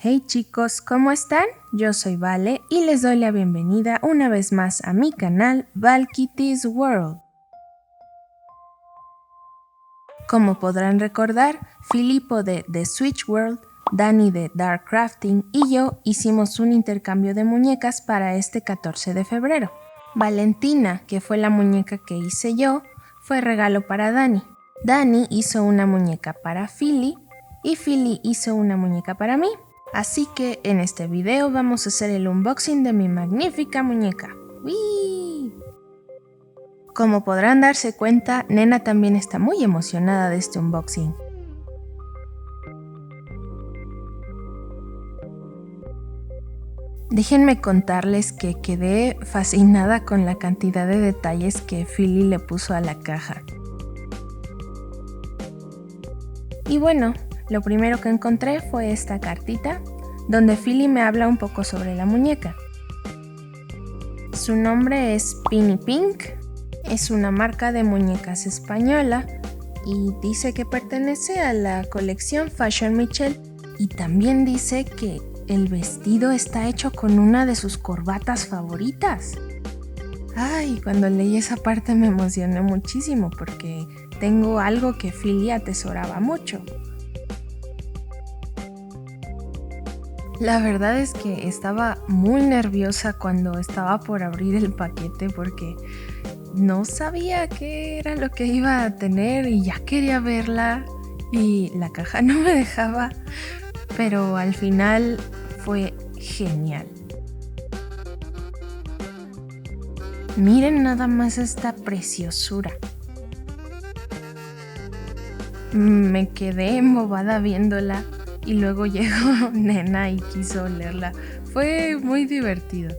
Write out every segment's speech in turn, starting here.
Hey chicos, ¿cómo están? Yo soy Vale y les doy la bienvenida una vez más a mi canal Valkitty's World. Como podrán recordar, Filippo de The Switch World, Dani de Dark Crafting y yo hicimos un intercambio de muñecas para este 14 de febrero. Valentina, que fue la muñeca que hice yo, fue regalo para Dani. Dani hizo una muñeca para Philly y Philly hizo una muñeca para mí. Así que en este video vamos a hacer el unboxing de mi magnífica muñeca. ¡Wii! Como podrán darse cuenta, Nena también está muy emocionada de este unboxing. Déjenme contarles que quedé fascinada con la cantidad de detalles que Philly le puso a la caja. Y bueno, lo primero que encontré fue esta cartita, donde Philly me habla un poco sobre la muñeca. Su nombre es Pinny Pink, es una marca de muñecas española y dice que pertenece a la colección Fashion Michelle y también dice que el vestido está hecho con una de sus corbatas favoritas. Ay, cuando leí esa parte me emocioné muchísimo porque tengo algo que Philly atesoraba mucho. La verdad es que estaba muy nerviosa cuando estaba por abrir el paquete porque no sabía qué era lo que iba a tener y ya quería verla y la caja no me dejaba, pero al final fue genial. Miren nada más esta preciosura. Me quedé embobada viéndola y luego llegó Nena y quiso olerla. Fue muy divertido.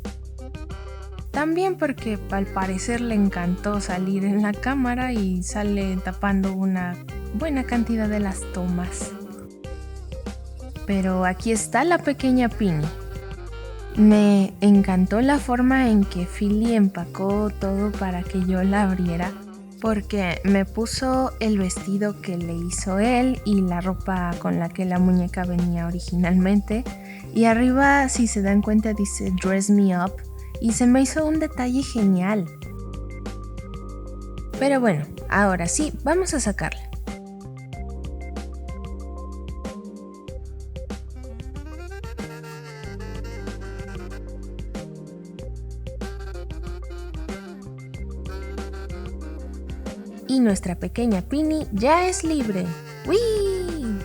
También porque al parecer le encantó salir en la cámara y sale tapando una buena cantidad de las tomas. Pero aquí está la pequeña Pinny. Me encantó la forma en que Philly empacó todo para que yo la abriera, porque me puso el vestido que le hizo él y la ropa con la que la muñeca venía originalmente. Y arriba, si se dan cuenta, dice Dress Me Up y se me hizo un detalle genial. Pero bueno, ahora sí, vamos a sacarla. Y nuestra pequeña Pinny ya es libre. ¡Wii!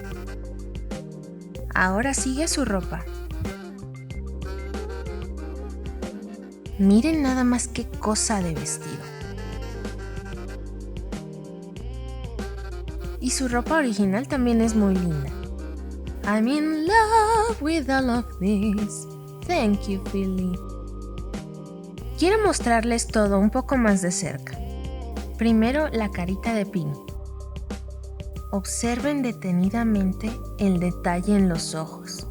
Ahora sigue su ropa. Miren nada más qué cosa de vestido. Y su ropa original también es muy linda. I'm in love with all of this. Thank you, Philly. Quiero mostrarles todo un poco más de cerca. Primero, la carita de Pinny. Observen detenidamente el detalle en los ojos.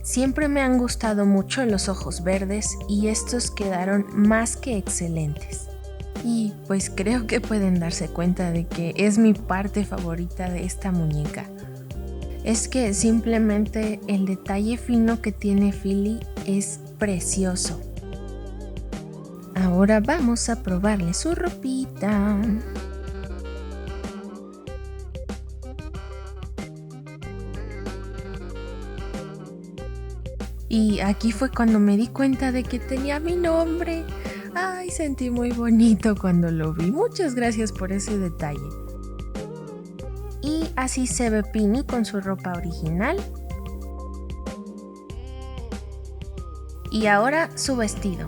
Siempre me han gustado mucho los ojos verdes y estos quedaron más que excelentes. Y pues creo que pueden darse cuenta de que es mi parte favorita de esta muñeca. Es que simplemente el detalle fino que tiene Philly es precioso. Ahora vamos a probarle su ropita. Y aquí fue cuando me di cuenta de que tenía mi nombre. Ay, sentí muy bonito cuando lo vi. Muchas gracias por ese detalle. Y así se ve Pinny con su ropa original. Y ahora su vestido.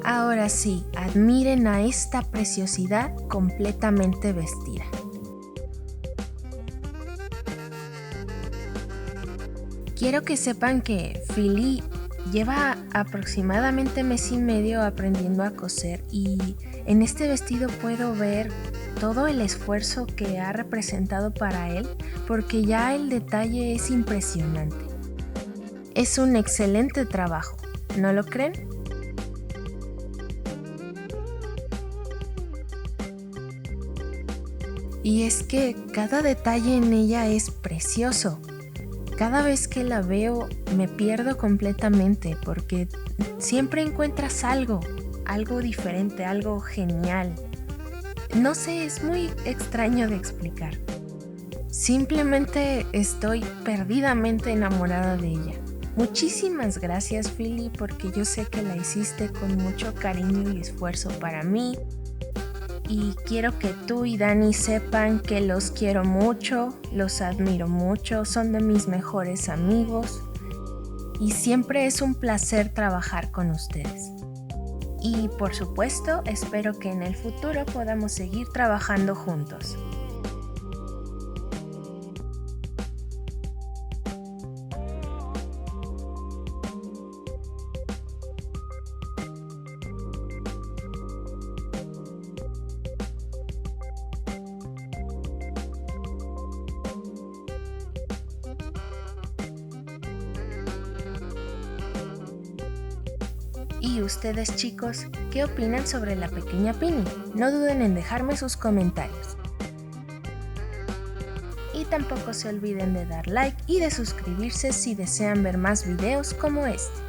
Ahora sí, admiren a esta preciosidad completamente vestida. Quiero que sepan que Philly lleva aproximadamente mes y medio aprendiendo a coser y en este vestido puedo ver todo el esfuerzo que ha representado para él porque ya el detalle es impresionante. Es un excelente trabajo, ¿no lo creen? Y es que cada detalle en ella es precioso. Cada vez que la veo me pierdo completamente porque siempre encuentras algo diferente, algo genial. No sé, es muy extraño de explicar. Simplemente estoy perdidamente enamorada de ella. Muchísimas gracias, Philly, porque yo sé que la hiciste con mucho cariño y esfuerzo para mí. Y quiero que tú y Dani sepan que los quiero mucho, los admiro mucho, son de mis mejores amigos y siempre es un placer trabajar con ustedes. Y por supuesto, espero que en el futuro podamos seguir trabajando juntos. ¿Y ustedes, chicos, qué opinan sobre la pequeña Pini? No duden en dejarme sus comentarios. Y tampoco se olviden de dar like y de suscribirse si desean ver más videos como este.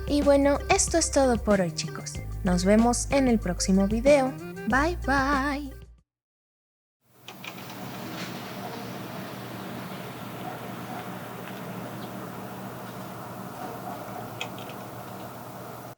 Y bueno, esto es todo por hoy, chicos. Nos vemos en el próximo video. Bye bye.